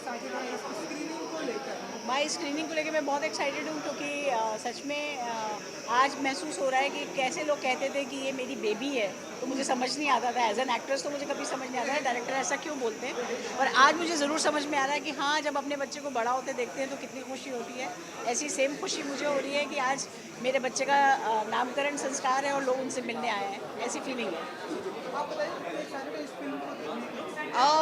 Excited हैं इसकी screening को लेकर? भाई स्क्रीनिंग को लेके मैं बहुत एक्साइटेड हूँ क्योंकि सच में आज महसूस हो रहा है कि कैसे लोग कहते थे कि ये मेरी बेबी है, तो मुझे समझ नहीं आता था एज एन एक्ट्रेस। तो मुझे कभी समझ नहीं आता है डायरेक्टर ऐसा क्यों बोलते हैं, और आज मुझे ज़रूर समझ में आ रहा है कि हाँ, जब अपने बच्चे को बड़ा होते देखते हैं तो कितनी खुशी होती है। ऐसी सेम खुशी मुझे हो रही है कि आज मेरे बच्चे का नामकरण संस्कार है और लोग उनसे मिलने आए हैं, ऐसी फीलिंग है। आप बताइए कितने एक्साइटेड हैं इस फ़िल्म को देखने के लिए?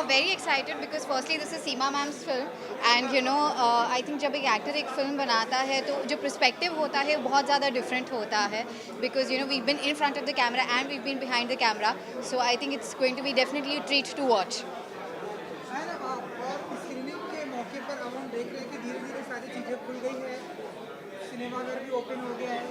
Very excited because firstly this is Seema ma'am's film and I think जब एक एक्टर एक फिल्म बनाता है तो जो पर्सपेक्टिव होता है वो बहुत ज़्यादा डिफरेंट होता है because we been in front of the camera and we been behind the camera so I think it's going to be definitely treat to watch. है ना और स्क्रीनिंग के मौके पर अब हम देख रहे हैं कि धीरे-धीरे सारी चीज़ें खुल गई हैं, सिनेमाघर भी ओपन हो गया है,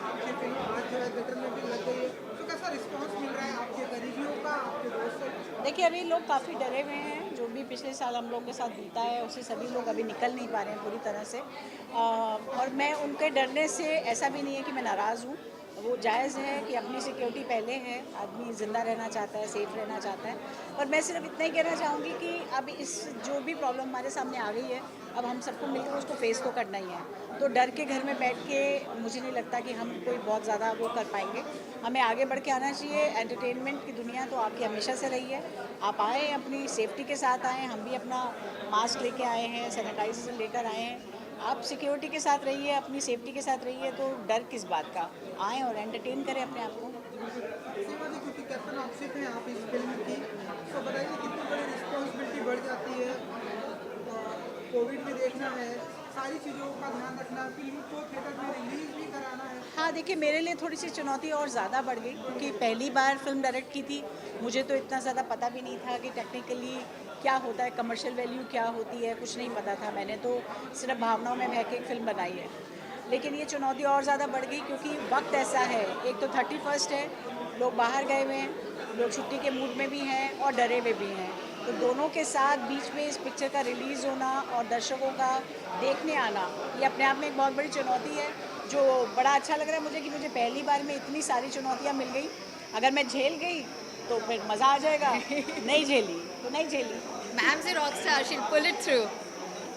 आपकी फ़िल्म आज जो है थिएटर में भी लग गई है, तो कैसा रिस्पॉन्स मिल रहा है आपके करीबियों का, आपके दोस्तों का? देखिए, अभी लोग काफ़ी डरे हुए हैं। जो भी पिछले साल हम लोग के साथ बीता है उससे सभी लोग अभी निकल नहीं पा रहे हैं पूरी तरह से। और मैं उनके डरने से, ऐसा भी नहीं है कि मैं नाराज़ हूँ। वो जायज़ है कि अपनी सिक्योरिटी पहले है, आदमी ज़िंदा रहना चाहता है, सेफ रहना चाहता है। और मैं सिर्फ इतना ही कहना चाहूँगी कि अब इस जो भी प्रॉब्लम हमारे सामने आ गई है, अब हम सबको मिलकर उसको फेस तो करना ही है। तो डर के घर में बैठ के मुझे नहीं लगता कि हम कोई बहुत ज़्यादा वो कर पाएंगे। हमें आगे बढ़ के आना चाहिए। एंटरटेनमेंट की दुनिया तो आपकी हमेशा से रही है। आप आए, अपनी सेफ्टी के साथ आएँ, हम भी अपना मास्क लेके आए हैं, सैनिटाइजर लेकर आए हैं। आप सिक्योरिटी के साथ रहिए, अपनी सेफ्टी के साथ रहिए, तो डर किस बात का। आएँ और एंटरटेन करें अपने आप को। सीमा जी, क्योंकि कैप्टन आप सिर्फ हैं आप इस फ़िल्म की, तो बताइए कितनी बड़ी रिस्पॉन्सिबिलिटी बढ़ जाती है। कोविड भी देखना है, सारी चीज़ों का ध्यान रखना, फ़िल्म को थिएटर में रिलीज़ भी कराना है। हाँ, देखिए, मेरे लिए थोड़ी-सी चुनौती और ज़्यादा बढ़ गई क्योंकि पहली बार फ़िल्म डायरेक्ट की थी। मुझे तो इतना ज़्यादा पता भी नहीं था कि टेक्निकली क्या होता है, कमर्शियल वैल्यू क्या होती है, कुछ नहीं पता था। मैंने तो सिर्फ़ भावनाओं में बह के एक फ़िल्म बनाई है। लेकिन ये चुनौती और ज़्यादा बढ़ गई क्योंकि वक़्त ऐसा है, एक तो 31st है, लोग बाहर गए हुए हैं, लोग छुट्टी के मूड में भी हैं और डरे हुए भी हैं। तो दोनों के साथ बीच में इस पिक्चर का रिलीज़ होना और दर्शकों का देखने आना, ये अपने आप में एक बहुत बड़ी चुनौती है। जो बड़ा अच्छा लग रहा है मुझे कि मुझे पहली बार में इतनी सारी चुनौतियाँ मिल गई। अगर मैं झेल गई तो फिर मज़ा आ जाएगा, नहीं झेली तो नहीं झेली। Ma'am's a rock star, she'll pull it through.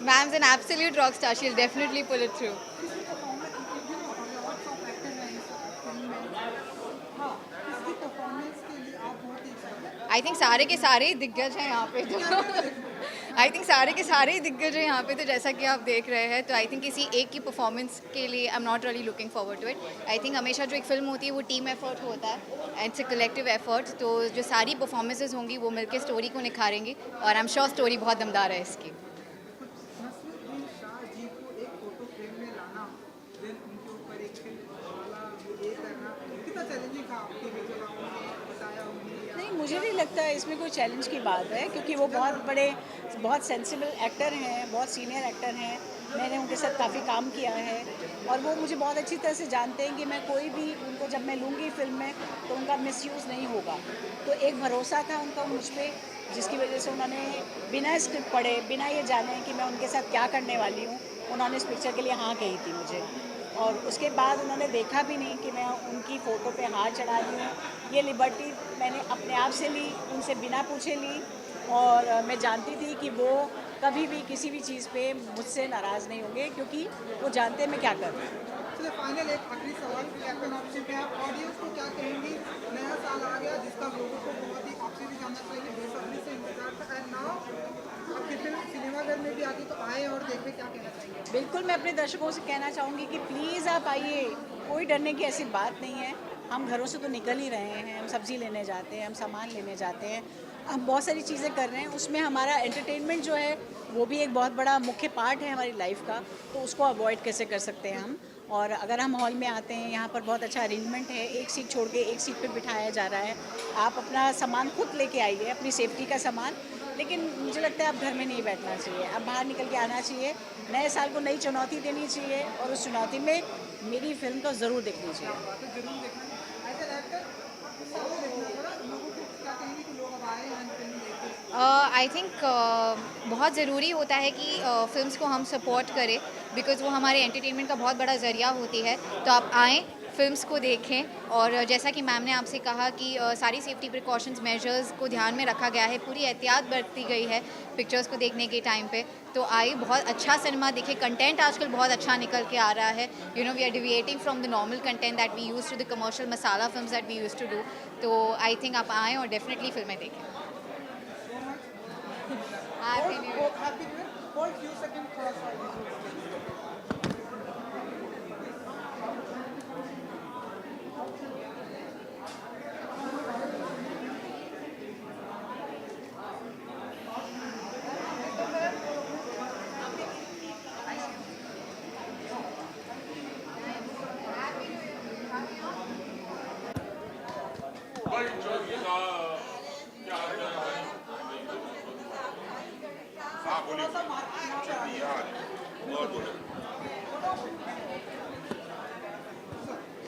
Ma'am's an absolute rock star, she'll definitely pull it through. किसी परफॉर्मेंस अवार्ड्स ऑफ एक्टर हैं इस फ़िल्म में, हाँ, किसकी परफॉर्मेंस के लिए आप बहुत ही एक्साइटेड हैं? आई थिंक सारे के सारे ही दिग्गज हैं यहाँ पे तो आई थिंक सारे के सारे ही दिग्गज हैं यहाँ पे तो जैसा कि आप देख रहे हैं तो आई थिंक किसी एक की परफॉर्मेंस के लिए I am not really looking forward to it. I think हमेशा जो एक फिल्म होती है वो टीम एफर्ट होता है and it's a collective effort. तो जो सारी परफॉर्मेंसेज होंगी वो मिलकर स्टोरी को निखारेंगी और आई एम श्योर स्टोरी बहुत दमदार है इसकी. नसरुद्दीन शाह जी को एक फोटो फ्रेम में लाना, देन उनके ऊपर एक वाला ये करना, कितना चैलेंजिंग था आपके लिए जब आपने बताया उन्हें या नहीं, मुझे नहीं लगता इसमें कोई चैलेंज की बात है क्योंकि वो बहुत बड़े, बहुत सेंसिबल एक्टर हैं, बहुत सीनियर एक्टर हैं। मैंने उनके साथ काफ़ी काम किया है और वो मुझे बहुत अच्छी तरह से जानते हैं कि मैं कोई भी उनको जब मैं लूँगी फ़िल्म में तो उनका मिसयूज़ नहीं होगा। तो एक भरोसा था उनका मुझ पे, जिसकी वजह से उन्होंने बिना स्क्रिप्ट पढ़े, बिना ये जाने कि मैं उनके साथ क्या करने वाली हूँ, उन्होंने इस पिक्चर के लिए हाँ कही थी मुझे। और उसके बाद उन्होंने देखा भी नहीं कि मैं उनकी फ़ोटो पे हाथ चढ़ा दी हूँ। ये लिबर्टी मैंने अपने आप से ली, उनसे बिना पूछे ली। और मैं जानती थी कि वो कभी भी किसी भी चीज़ पे मुझसे नाराज़ नहीं होंगे क्योंकि वो जानते हैं मैं क्या कर रही हूँ। चलिए फाइनल एक आखिरी सवाल, कैप्टन आपसे पे आप ऑडियंस को क्या कहेंगी? नया साल आ गया जिसका लोगों को बहुत ही आपसे भी जानना चाहिए, बेसब्री से इंतजार था एंड नाउ आपकी फिल्म सिनेमाघर में भी आ गई, तो आए और देखें, क्या कहना चाहिए? बिल्कुल, मैं अपने दर्शकों से कहना चाहूँगी कि प्लीज़ आप आइए, कोई डरने की ऐसी बात नहीं है। हम घरों से तो निकल ही रहे हैं, हम सब्ज़ी लेने जाते हैं, हम सामान लेने जाते हैं, हम बहुत सारी चीज़ें कर रहे हैं। उसमें हमारा एंटरटेनमेंट जो है, वो भी एक बहुत बड़ा मुख्य पार्ट है हमारी लाइफ़ का, तो उसको अवॉइड कैसे कर सकते हैं हम। और अगर हम हॉल में आते हैं, यहाँ पर बहुत अच्छा अरेंजमेंट है, एक सीट छोड़ के एक सीट पे बिठाया जा रहा है। आप अपना सामान खुद लेके आइए, अपनी सेफ्टी का सामान। लेकिन मुझे लगता है अब घर में नहीं बैठना चाहिए, अब बाहर निकल के आना चाहिए। नए साल को नई चुनौती देनी चाहिए और उस चुनौती में मेरी फ़िल्म तो ज़रूर देखनी चाहिए। बातें जरूर देखना एज एन एक्टर, साथ देखना पड़ा लोगों को, क्या कहेंगे कि लोग अब आए हैं फिल्म देखें? आई थिंक बहुत ज़रूरी होता है कि फ़िल्म्स को हम सपोर्ट करें बिकॉज़ वो हमारे एंटरटेनमेंट का बहुत बड़ा ज़रिया होती है. तो आप आएँ, फिल्म्स को देखें। और जैसा कि मैम ने आपसे कहा कि सारी सेफ्टी प्रिकॉशंस मेजर्स को ध्यान में रखा गया है, पूरी एहतियात बरती गई है पिक्चर्स को देखने के टाइम पे। तो आई बहुत अच्छा सिनेमा दिखे, कंटेंट आजकल बहुत अच्छा निकल के आ रहा है। We are deviating from the normal content that we use to the commercial masala films that we use to do. तो आई थिंक आप आएँ और डेफिनेटली फिल्में देखें। Happy new year. Happy new year. Hold few second थोड़ा सा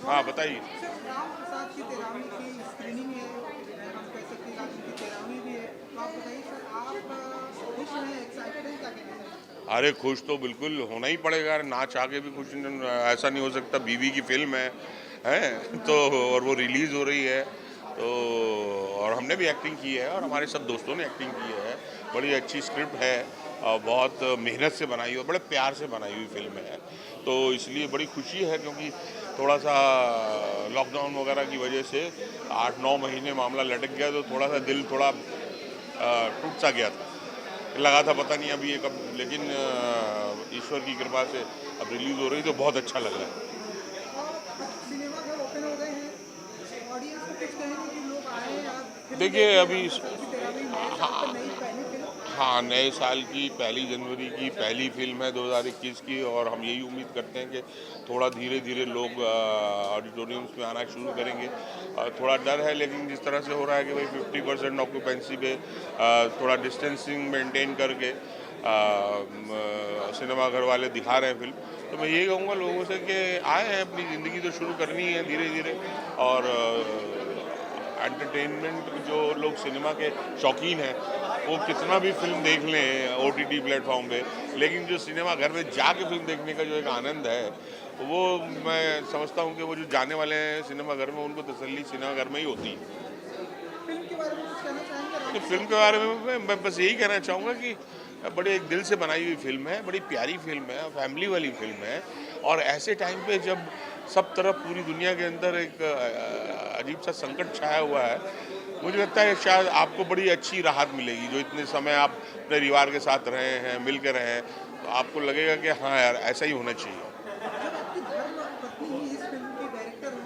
हाँ बताइए। सिर्फ राम प्रसाद की तेरहवीं की स्क्रीनिंग है, हम कह सकते हैं आज उनकी तेरहवीं भी है। तो आप बताइए सर, आप खुश हैं, एक्साइटेड हैं, क्या कहते हैं? अरे खुश तो बिल्कुल होना ही पड़ेगा, ना चाह के भी खुश ऐसा नहीं हो सकता। बीवी की फिल्म है तो और वो रिलीज़ हो रही है तो, और हमने भी एक्टिंग की है और हमारे सब दोस्तों ने एक्टिंग की है। बड़ी अच्छी स्क्रिप्ट है और बहुत मेहनत से बनाई हुई, बड़े प्यार से बनाई हुई फिल्म है। तो इसलिए बड़ी खुशी है क्योंकि थोड़ा सा लॉकडाउन वगैरह की वजह से 8-9 महीने मामला लटक गया, तो थोड़ा सा दिल थोड़ा टूट सा गया था, लगा था पता नहीं अभी ये कब, लेकिन ईश्वर की कृपा से अब रिलीज़ हो रही तो बहुत अच्छा लग रहा है। सिनेमा घर ओपन हो गए हैं, ऑडियंस को कुछ कहेंगे कि लोग आए आप देखिए अभी तेरहवीं नए साल पर नई पहली फिल्म। हाँ, नए साल की 1 जनवरी की पहली फिल्म है 2021 की, और हम यही उम्मीद करते हैं कि थोड़ा धीरे धीरे लोग ऑडिटोरियम्स में आना शुरू करेंगे। थोड़ा डर है, लेकिन जिस तरह से हो रहा है कि भाई 50% ऑक्यूपेंसी पे थोड़ा डिस्टेंसिंग मेंटेन करके सिनेमा घर वाले दिखा रहे हैं फिल्म, तो मैं यही कहूँगा लोगों से कि आए हैं, अपनी ज़िंदगी तो शुरू करनी है धीरे धीरे। और एंटरटेनमेंट जो लोग सिनेमा के शौकीन हैं वो कितना भी फिल्म देख लें OTT प्लेटफॉर्म पे, लेकिन जो सिनेमा घर में जाके फिल्म देखने का जो एक आनंद है वो मैं समझता हूँ कि वो जो जाने वाले हैं सिनेमा घर में उनको तसल्ली सिनेमा घर में ही होती है। फिल्म के बारे में कुछ कहना चाहेंगे? तो फिल्म के बारे में मैं बस यही कहना चाहूँगा कि बड़े एक दिल से बनाई हुई फिल्म है, बड़ी प्यारी फिल्म है, फैमिली वाली फिल्म है। और ऐसे टाइम पे जब सब तरफ पूरी दुनिया के अंदर एक अजीब सा संकट छाया हुआ है, मुझे लगता है शायद आपको बड़ी अच्छी राहत मिलेगी। जो इतने समय आप अपने परिवार के साथ रहे हैं, मिल के रहे हैं, तो आपको लगेगा कि हाँ यार ऐसा ही होना चाहिए। जब आपकी धर्म पत्नी ही इस फिल्म की डायरेक्टर हो,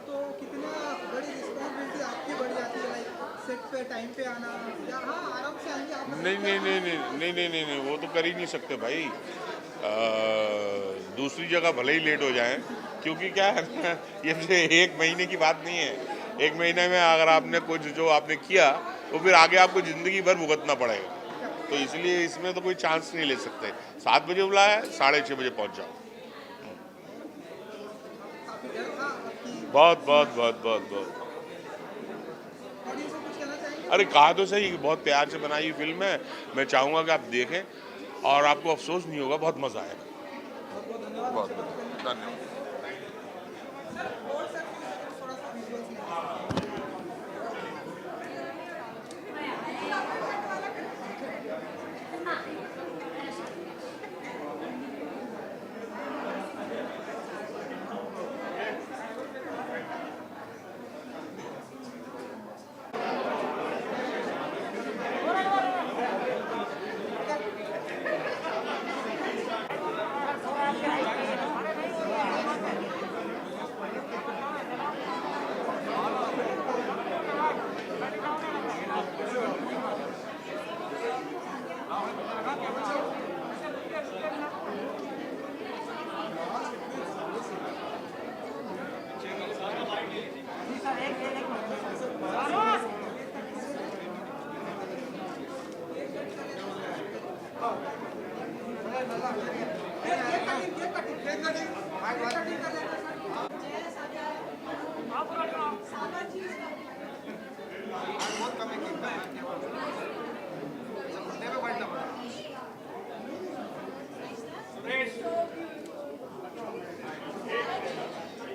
तो कितना बड़ी रिस्पॉन्सिबिलिटी आपकी बढ़ जाती है, लाइक सेट पे टाइम पे आना, या हाँ आराम से आएंगे आप? नहीं, वो तो कर ही नहीं सकते भाई। दूसरी जगह भले ही लेट हो जाएं, क्योंकि क्या है ना, ये 1 महीने की बात नहीं है। 1 महीने में अगर आपने कुछ जो आपने किया तो फिर आगे आपको ज़िंदगी भर भुगतना पड़ेगा। तो इसलिए इसमें तो कोई चांस नहीं ले सकते। 7 बजे बुलाया, 6:30 बजे पहुंच जाओ। काफी डर था आपकी? बहुत। ऑडियंस को कुछ कहना चाहेंगे? अरे कहा तो सही, बहुत प्यार से बनाई हुई फिल्म है। मैं चाहूँगा कि आप देखें और आपको अफसोस नहीं होगा, बहुत मज़ा आएगा। बहुत धन्यवाद। और सर थोड़ा सा विजुअल्स लेंगे।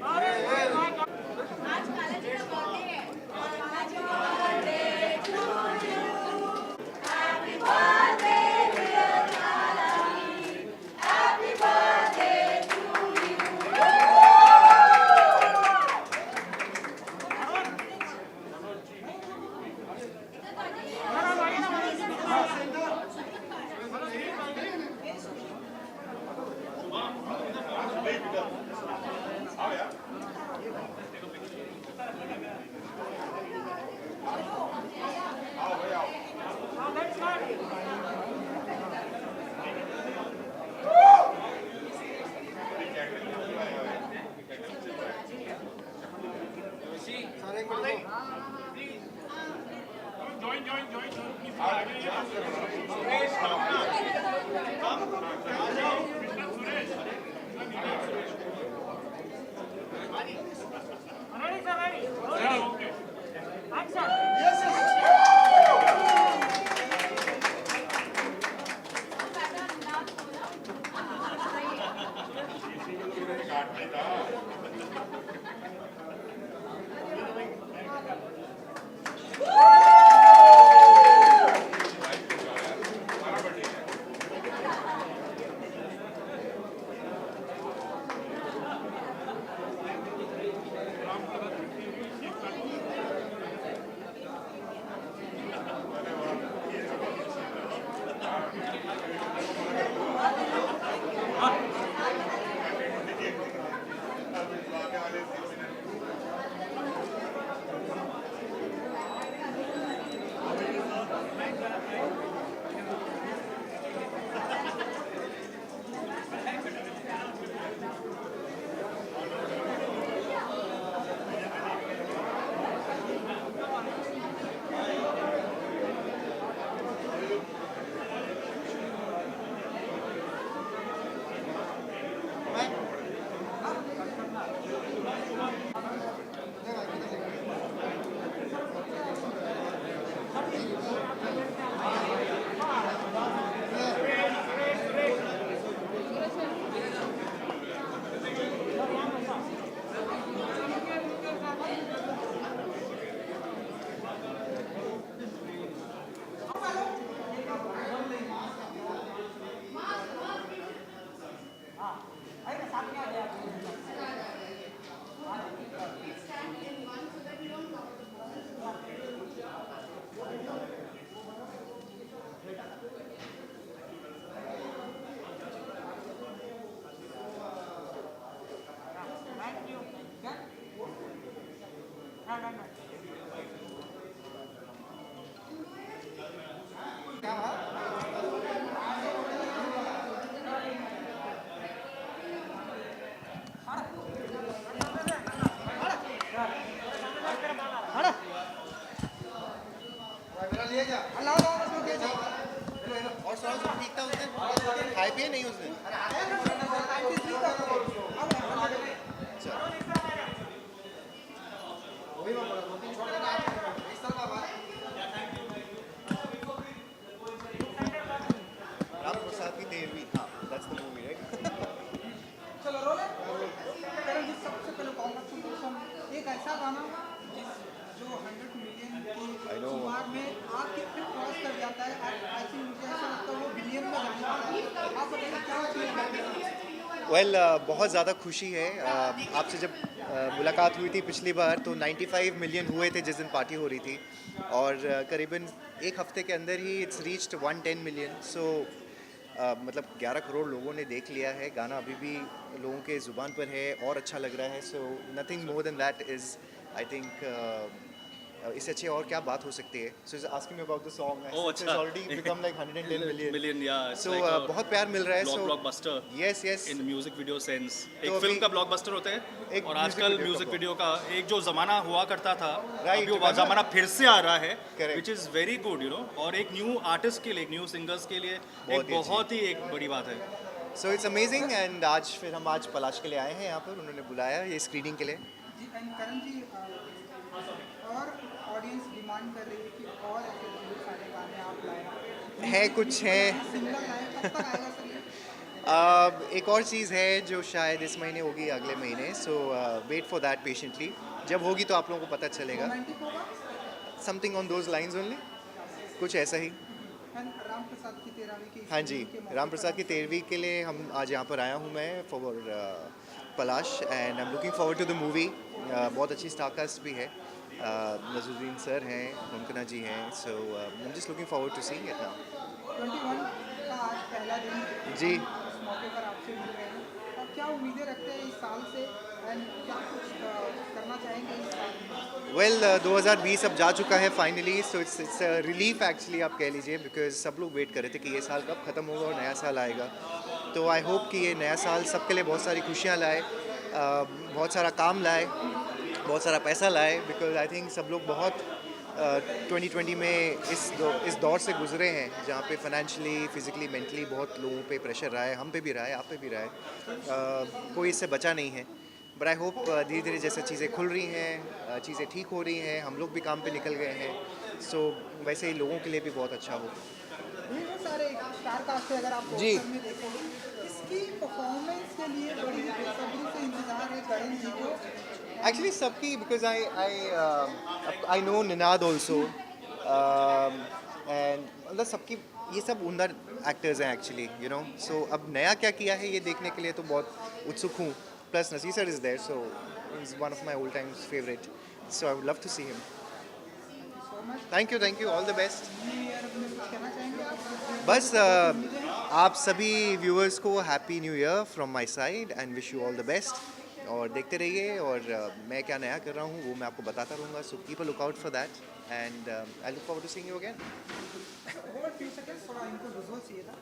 अरे और सॉन्ग सब ठीक था उस दिन, खाए पिए नहीं उस दिन। राम प्रसाद की 13वीं, हाँ, that's the movie, right? चलो रोल है। करण जी, सबसे पहले कॉन्ग्रेचुलेशन, एक ऐसा गाना जो 100 मिलियन की शुमार में आपके फिर क्रॉस कर जाता है। आई थिंक मुझे ऐसा लगता है वो बिलियन में जाने वाला है। आप बताइए क्या चीज़ है? वेल बहुत ज़्यादा खुशी है। आपसे जब मुलाकात हुई थी पिछली बार तो 95 मिलियन हुए थे जिस दिन पार्टी हो रही थी, और करीबन एक हफ्ते के अंदर ही इट्स रीच्ड 110 मिलियन। सो मतलब 11 करोड़ लोगों ने देख लिया है। गाना अभी भी लोगों के ज़ुबान पर है और अच्छा लग रहा है। So nothing more than that is, I think इससे अच्छी और क्या बात हो सकती है। So is asking about the song, it's already become like 110 million. So बहुत प्यार मिल रहा है। So blockbuster yes yes, in music video sense, तो एक फिल्म का ब्लॉकबस्टर होता है एक और music आजकल video का म्यूजिक वीडियो का एक जो जमाना हुआ करता था, Right, अभी वो remember? जमाना फिर से आ रहा है, Correct. Which is very good, you know. और एक न्यू आर्टिस्ट के लिए, एक न्यू सिंगर्स के लिए बहुत एक ही अच्छी। बहुत ही एक बड़ी बात है। So it's amazing. एंड आज फिर हम आज पलाश के लिए आए हैं यहाँ पर, उन्होंने बुलाया ये स्क्रीनिंग के लिए। जी, एंड करण जी, और ऑडियंस डिमांड कर रही है कि और ऐसे बहुत सारे गाने आप लाएं। है कुछ है। सिंगल लाएं, कब तक आएगा सर ये? एक और चीज़ है जो शायद इस महीने होगी, अगले महीने। सो वेट फॉर दैट पेशेंटली। जब होगी तो आप लोगों को पता चलेगा। रोमांटिक होगा? Something on those lines only, कुछ ऐसा ही। एंड राम प्रसाद की 13वीं की हाँ जी, स्क्रीनिंग के मौके राम प्रसाद पर की 13वीं के लिए हम आज यहाँ पर आया हूँ मैं for Palash, and I am looking forward to the movie. बहुत अच्छी स्टारकास्ट भी है। नजरुद्दीन सर हैं, मुमकिना जी हैं। So I am just looking forward to seeing it now. 21 का आज पहला दिन जी। इस मौके पर आपसे मिल रहे हैं, और क्या उम्मीदें रखते हैं इस साल से, एंड क्या कुछ करना चाहेंगे इस साल में? वेल 2020 अब जा चुका है finally. So it's relief actually आप कह लीजिए, बिकॉज सब लोग वेट कर रहे थे कि ये साल कब ख़त्म होगा और नया साल आएगा। तो आई होप कि ये नया साल सबके लिए बहुत सारी खुशियाँ लाए, बहुत सारा काम लाए, बहुत सारा पैसा लाए, बिकॉज आई थिंक सब लोग बहुत 2020 में इस दौर से गुजरे हैं जहाँ पे फाइनेंशियली, फिज़िकली, मेंटली बहुत लोगों पे प्रेशर रहा है, हम पे भी रहा है, आप पे भी रहा है, कोई इससे बचा नहीं है। बट आई होप धीरे धीरे जैसे चीज़ें खुल रही हैं, चीज़ें ठीक हो रही हैं, हम लोग भी काम पे निकल गए हैं, सो वैसे ही लोगों के लिए भी बहुत अच्छा हो। ये सारे स्टार कास्ट है, अगर आप जी। पोस्टर में देखोगे, इसकी परफॉर्मेंस के लिए बड़ी बेसब्री से इंतजार है करण जी को। Actually, सबकी because I know Ninad also, and मतलब सबकी ये सब उमदा एक्टर्स हैं एक्चुअली, यू नो, सो अब नया क्या किया है ये देखने के लिए तो बहुत उत्सुक हूँ। Plus Naseer sir is there, so is one of my old times favourite, so I would love to see him. Thank you, all the best. New year में कुछ कहना चाहेंगे आप? बस आप सभी व्यूअर्स को happy new year from my side and wish you all the best. और देखते रहिए, और मैं क्या नया कर रहा हूँ वो मैं आपको बताता रहूँगा, so keep a look out for that and I look forward to seeing you again. Hold few seconds, थोड़ा इनको विजुअल चाहिए था।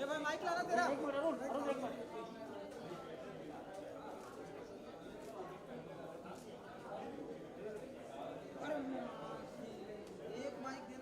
भाई माइक लाना तेरा